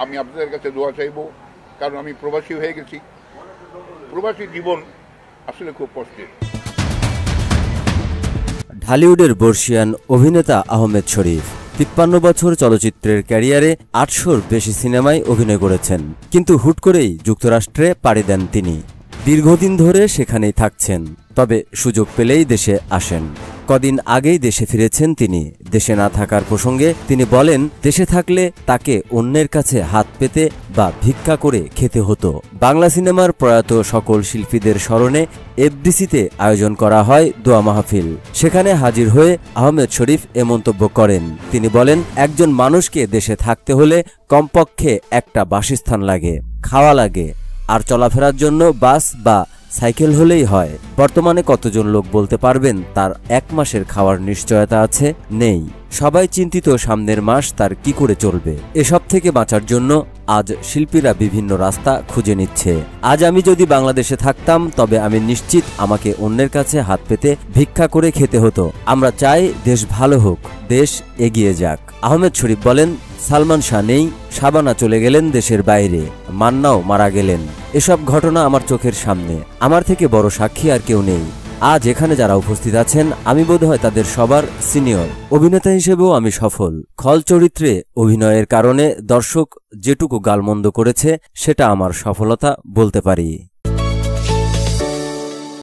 আমি আপনাদের কাছে দোয়া চাইব, কারণ আমি প্রবাসী হয়ে গেছি। প্রবাসী জীবন আসলে খুব কষ্টের। ঢালিউডের বর্ষিয়ান অভিনেতা আহমেদ শরীফ ৫৩ বছর চলচ্চিত্রের ক্যারিয়ারে ৮০০-র বেশি সিনেমায় অভিনয় করেছেন, কিন্তু হুট করেই যুক্তরাষ্ট্রে পাড়ি দেন তিনি। দীর্ঘদিন ধরে সেখানেই থাকছেন, তবে সুযোগ পেলেই দেশে আসেন। কদিন আগেই দেশে ফিরেছেন তিনি। দেশে না থাকার প্রসঙ্গে তিনি বলেন, দেশে থাকলে তাকে অন্যের কাছে হাত পেতে বা ভিক্ষা করে খেতে হতো। বাংলা সিনেমার প্রয়াত সকল শিল্পীদের স্মরণে এফডিসিতে আয়োজন করা হয় দোয়া মাহফিল। সেখানে হাজির হয়ে আহমেদ শরীফ এ মন্তব্য করেন। তিনি বলেন, একজন মানুষকে দেশে থাকতে হলে কমপক্ষে একটা বাসস্থান লাগে, খাওয়া লাগে, আর চলাফেরার জন্য বাস বা সাইকেল হলেই হয়। বর্তমানে কতজন লোক বলতে পারবেন তার ১ মাসের খাওয়ার নিশ্চয়তা আছে? নেই। সবাই চিন্তিত সামনের মাস তার কি করে চলবে। এসব থেকে বাঁচার জন্য আজ শিল্পীরা বিভিন্ন রাস্তা খুঁজে নিচ্ছে। আজ আমি যদি বাংলাদেশে থাকতাম, তবে আমি নিশ্চিত আমাকে অন্যের কাছে হাত পেতে ভিক্ষা করে খেতে হতো। আমরা চাই দেশ ভালো হোক, দেশ এগিয়ে যাক। আহমেদ শরীফ বলেন, সালমান শাহ নেই, শাবানা চলে গেলেন দেশের বাইরে, মান্নাও মারা গেলেন। এসব ঘটনা আমার চোখের সামনে। আমার থেকে বড় সাক্ষী আর কেউ নেই। আজ এখানে যারা উপস্থিত আছেন, আমি বোধহয় তাদের সবার সিনিয়র। অভিনেতা হিসেবেও আমি সফল। খল চরিত্রে অভিনয়ের কারণে দর্শক যেটুকু গালমন্দ করেছে, সেটা আমার সফলতা বলতে পারি।